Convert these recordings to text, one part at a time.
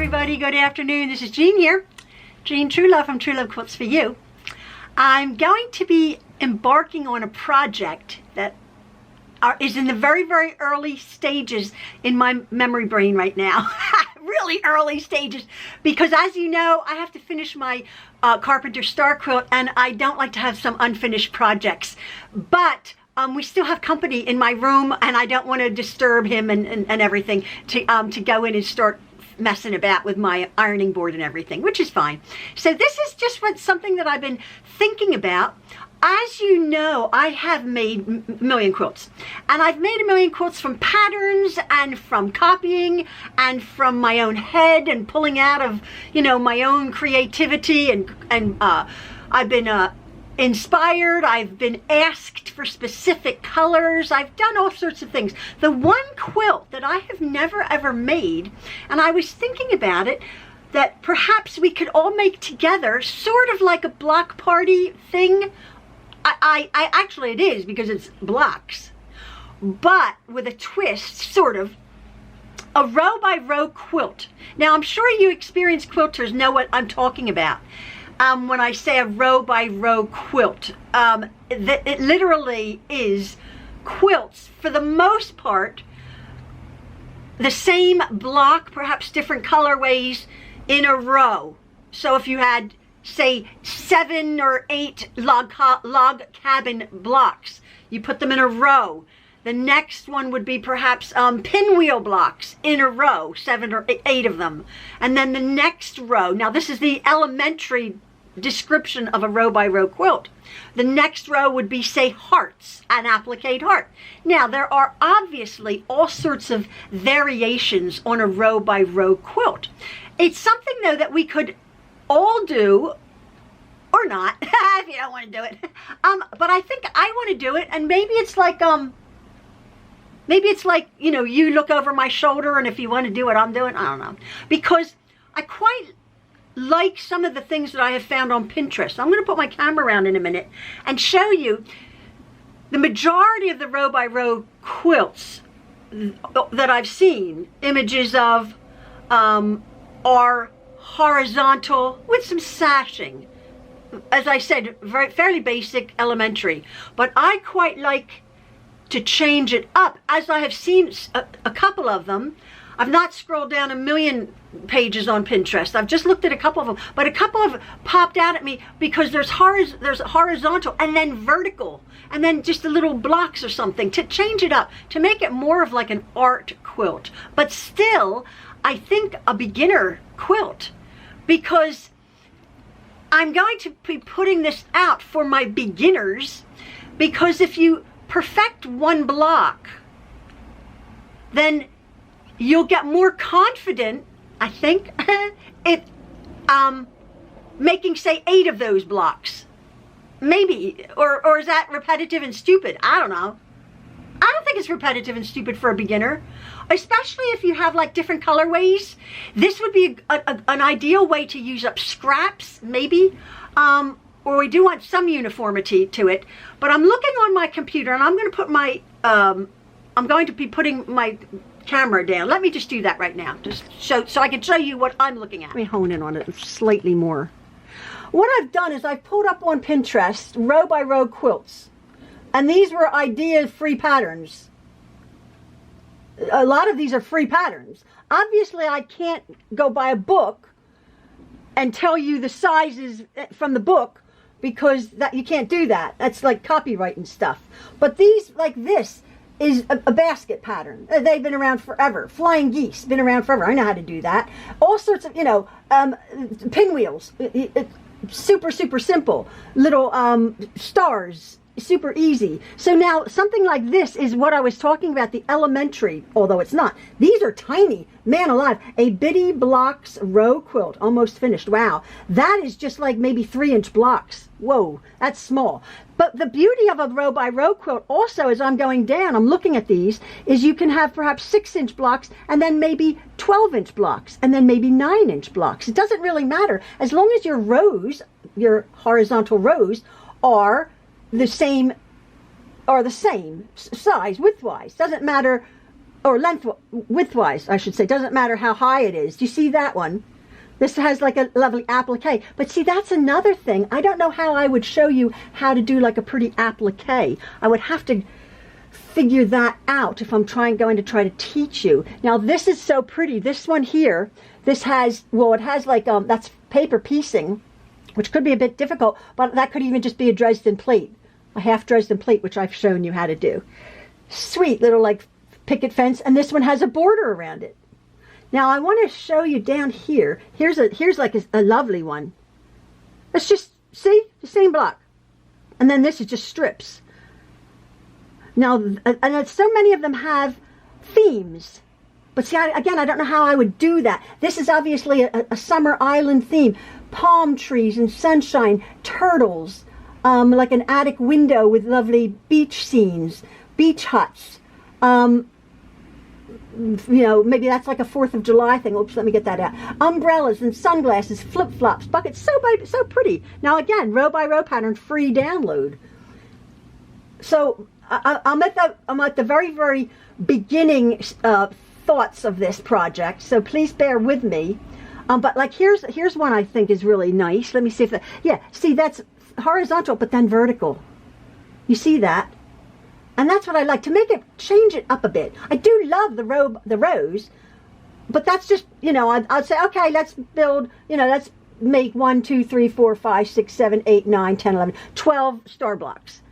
everybody, good afternoon. This is Jean here, Jean Truelove from Truelove Quilts for You. I'm going to be embarking on a project that is in the very, very early stages in my memory brain right now. Really early stages, because as you know, I have to finish my Carpenter Star quilt, and I don't like to have some unfinished projects. But we still have company in my room, and I don't want to disturb him and everything to go in and start messing about with my ironing board and everything, which is fine. So this is just something that I've been thinking about. As you know, I have made a million quilts, and I've made a million quilts from patterns and from copying and from my own head and pulling out of, you know, my own creativity, and I've been inspired. I've been asked for specific colors. I've done all sorts of things. The one quilt that I have never ever made, and I was thinking about it, that perhaps we could all make together, sort of like a block party thing. I actually, it is, because it's blocks, but with a twist, sort of a row by row quilt. Now, I'm sure you experienced quilters know what I'm talking about when I say a row by row quilt. It literally is quilts, for the most part, the same block, perhaps different colorways, in a row. So if you had, say, 7 or 8 log cabin blocks, you put them in a row. The next one would be perhaps pinwheel blocks in a row, 7 or 8 of them. And then the next row, now this is the elementary description of a row by row quilt. The next row would be, say, hearts, an applique heart. Now, there are obviously all sorts of variations on a row by row quilt. It's something, though, that we could all do, or not, if you don't want to do it. But I think I want to do it, and maybe it's like, you know, you look over my shoulder, and if you want to do it, I'm doing, I don't know. Because I quite like some of the things that I have found on Pinterest. I'm going to put my camera around in a minute and show you the majority of the row by row quilts that I've seen images of are horizontal with some sashing. As I said, fairly basic, elementary. But I quite like to change it up, as I have seen a couple of them. I've not scrolled down a million pages on Pinterest. I've just looked at a couple of them, but a couple of popped out at me because there's horizontal and then vertical, and then just the little blocks or something, to change it up, to make it more of like an art quilt, but still, I think, a beginner quilt, because I'm going to be putting this out for my beginners, because if you perfect one block, then you'll get more confident, I think, making, say, 8 of those blocks. Maybe. Or is that repetitive and stupid? I don't know. I don't think it's repetitive and stupid for a beginner, especially if you have like different colorways. This would be an ideal way to use up scraps, maybe. Or we do want some uniformity to it. But I'm looking on my computer, and I'm going to put my, I'm going to be putting my camera down. Let me just do that right now, just so I can show you what I'm looking at. Let me hone in on it slightly more. What I've done is I've pulled up on Pinterest row by row quilts, and these were free patterns. A lot of these are free patterns. Obviously, I can't go buy a book and tell you the sizes from the book, because that you can't do that. That's like copyright and stuff. But these, like this, is a basket pattern. They've been around forever. Flying geese, been around forever. I know how to do that. All sorts of, you know, pinwheels, super, super simple. Little stars, super easy. So now something like this is what I was talking about, the elementary, although it's not. These are tiny, man alive. A Bitty Blocks row quilt, almost finished. Wow, that is just like maybe 3-inch blocks. Whoa, that's small. But the beauty of a row by row quilt also, as I'm going down, I'm looking at these, is you can have perhaps 6-inch blocks, and then maybe 12-inch blocks, and then maybe 9-inch blocks. It doesn't really matter, as long as your rows, your horizontal rows, are the same size widthwise. Doesn't matter or widthwise, I should say. Doesn't matter how high it is. Do you see that one? This has like a lovely applique. But see, that's another thing. I don't know how I would show you how to do like a pretty applique. I would have to figure that out if I'm going to try to teach you. Now, this is so pretty. This one here, this has, well, it has like, that's paper piecing, which could be a bit difficult, but that could even just be a Dresden plate, a half Dresden plate, which I've shown you how to do. Sweet little like picket fence, and this one has a border around it. Now I want to show you down here. Here's like a lovely one. Let's just see the same block, and then this is just strips. Now, and so many of them have themes, but see, again, I don't know how I would do that. This is obviously a summer island theme: palm trees and sunshine, turtles, like an attic window with lovely beach scenes, beach huts. You know, maybe that's like a 4th of July thing. Oops, let me get that out. Umbrellas and sunglasses, flip-flops, buckets, so pretty. Now again, row by row pattern, free download. So I'm at the very, very beginning thoughts of this project, so please bear with me. But like here's one I think is really nice. Let me see if that, yeah, see, that's horizontal but then vertical. You see that? And that's what I like, to make it, change it up a bit. I do love the rows, but that's just, you know, I'd say, okay, let's build, you know, let's make 1, 2, 3, 4, 5, 6, 7, 8, 9, 10, 11, 12 star blocks.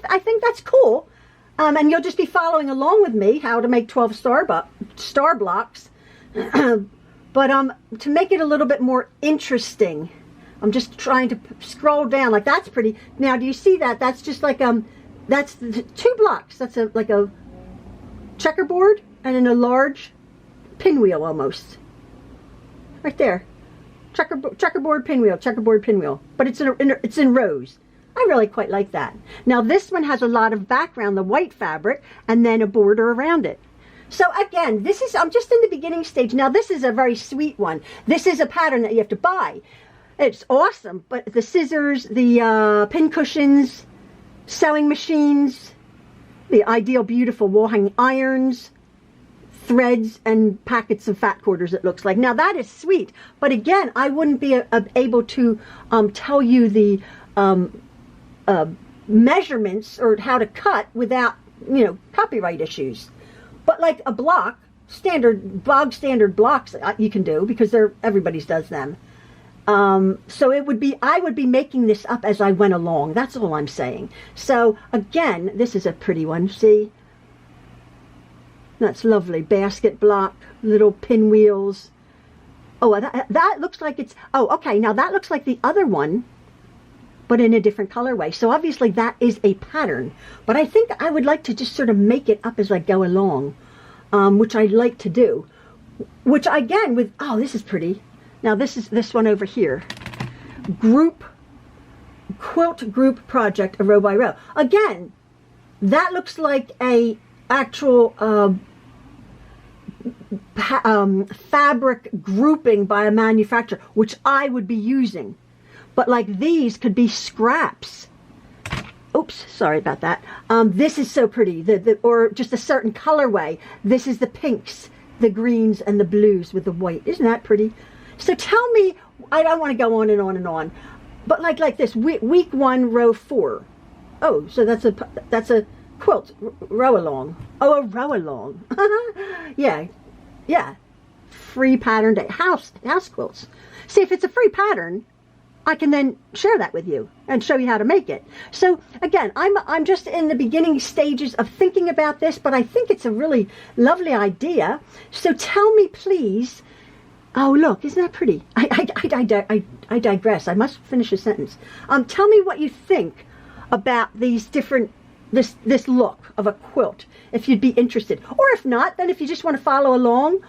I think that's cool. And you'll just be following along with me how to make 12 star blocks. But to make it a little bit more interesting, I'm just trying to scroll down. Like, that's pretty. Now, do you see that? That's just like that's the 2 blocks. That's like a checkerboard and then a large pinwheel almost. Right there. Checkerboard pinwheel. But it's in rows. I really quite like that. Now this one has a lot of background, the white fabric, and then a border around it. So again, I'm just in the beginning stage. Now this is a very sweet one. This is a pattern that you have to buy. It's awesome, but the scissors, the pin cushions, sewing machines, the ideal beautiful wall hanging irons, threads, and packets of fat quarters, it looks like. Now that is sweet, but again, I wouldn't be able to tell you the measurements or how to cut without, you know, copyright issues. But like a block, bog standard blocks you can do, because everybody's does them. So I would be making this up as I went along. That's all I'm saying. So again, this is a pretty one. See? That's lovely. Basket block, little pinwheels. Oh, that looks like it's, oh, okay. Now that looks like the other one, but in a different colorway. So obviously that is a pattern. But I think I would like to just sort of make it up as I go along, which I like to do. Which again, oh, this is pretty. Now this one over here, quilt group project, a row by row. Again, that looks like a actual fabric grouping by a manufacturer, which I would be using. But like these could be scraps. Oops, sorry about that. This is so pretty, or just a certain colorway. This is the pinks, the greens, and the blues with the white. Isn't that pretty? So tell me, I don't want to go on and on and on, but like this, week 1, row 4. Oh, so that's a quilt, row along. Oh, a row along. yeah. Free pattern day, house quilts. See, if it's a free pattern, I can then share that with you and show you how to make it. So again, I'm just in the beginning stages of thinking about this, but I think it's a really lovely idea. So tell me, please. Oh, look, isn't that pretty? I digress. I must finish a sentence. Tell me what you think about these different, this look of a quilt, if you'd be interested. Or if not, then if you just want to follow along,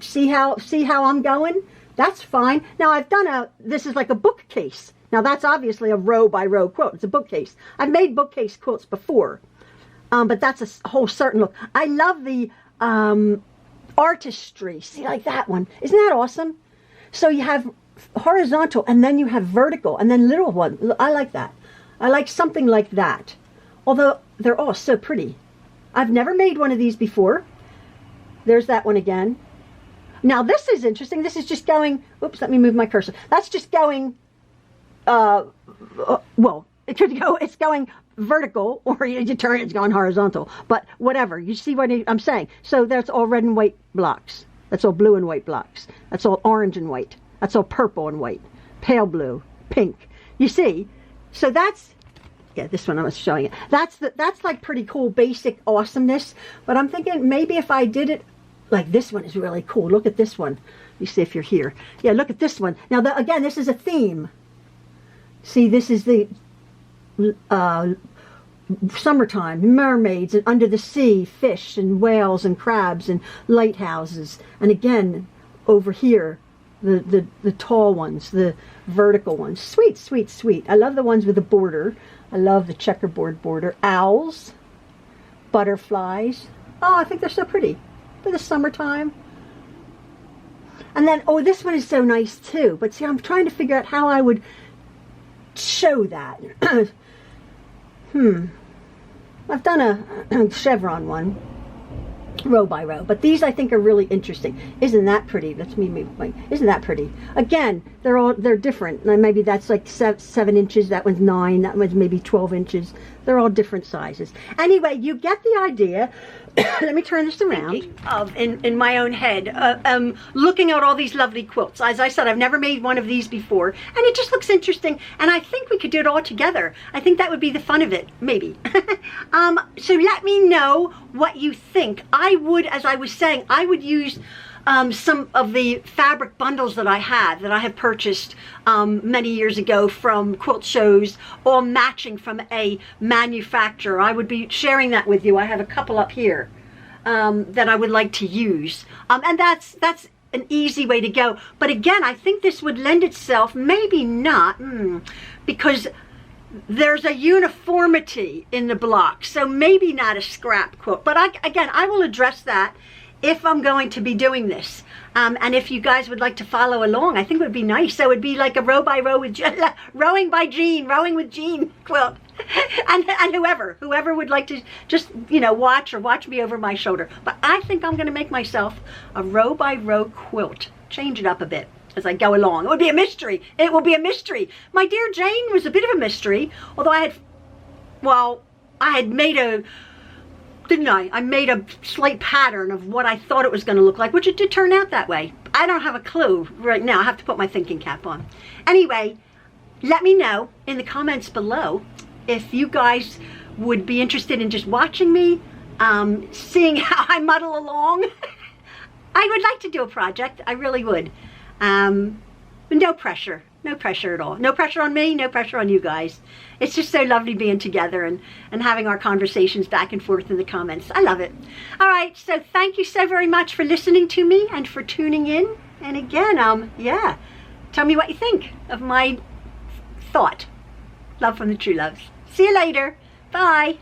see how I'm going, that's fine. Now I've done this is like a bookcase. Now that's obviously a row by row quilt. It's a bookcase. I've made bookcase quilts before, but that's a whole certain look. I love the artistry. See, like that one. Isn't that awesome? So you have horizontal, and then you have vertical, and then little one. I like that. I like something like that. Although they're all so pretty. I've never made one of these before. There's that one again. Now this is interesting. This is just going, oops, let me move my cursor. That's just going, well, it could go, it's going vertical, or you turn it, it's going horizontal. But whatever, you see what I'm saying. So that's all red and white blocks. That's all blue and white blocks. That's all orange and white. That's all purple and white. Pale blue, pink. You see? So that's, yeah, this one I was showing it. That's like pretty cool, basic awesomeness. But I'm thinking maybe if I did it, like this one is really cool. Look at this one. You see if you're here. Yeah, look at this one. Now, again, this is a theme. See, this is the summertime, mermaids, and under the sea, fish and whales and crabs and lighthouses. And again, over here, the tall ones, the vertical ones. Sweet, sweet, sweet. I love the ones with the border. I love the checkerboard border. Owls, butterflies. Oh, I think they're so pretty for the summertime. And then, oh, this one is so nice too. But see, I'm trying to figure out how I would show that. I've done a chevron one, row by row, but these I think are really interesting. Isn't that pretty? That's me moving. Isn't that pretty? Again, they're different. Maybe that's like 7 inches. That one's 9. That one's maybe 12 inches. They're all different sizes. Anyway, you get the idea. Let me turn this around. In my own head, looking at all these lovely quilts. As I said, I've never made one of these before, and it just looks interesting, and I think we could do it all together. I think that would be the fun of it, maybe. So let me know what you think. I would, as I was saying, I would use some of the fabric bundles that I have purchased many years ago from quilt shows, all matching from a manufacturer. I would be sharing that with you. I have a couple up here that I would like to use, and that's an easy way to go. But again, I think this would lend itself, maybe not, because there's a uniformity in the block, so maybe not a scrap quilt. But I will address that if I'm going to be doing this. And if you guys would like to follow along, I think it would be nice. So it would be like a row by row with rowing with Jean quilt. and whoever would like to just, watch me over my shoulder. But I think I'm going to make myself a row by row quilt. Change it up a bit as I go along. It would be a mystery. It will be a mystery. My dear Jane was a bit of a mystery, although I had made a, didn't I? I made a slight pattern of what I thought it was going to look like, which it did turn out that way. I don't have a clue right now. I have to put my thinking cap on. Anyway, let me know in the comments below if you guys would be interested in just watching me, seeing how I muddle along. I would like to do a project. I really would. No pressure. No pressure at all. No pressure on me, no pressure on you guys. It's just so lovely being together and having our conversations back and forth in the comments. I love it. All right, so thank you so very much for listening to me and for tuning in. And again, yeah, tell me what you think of my thought. Love from the Trueloves. See you later. Bye.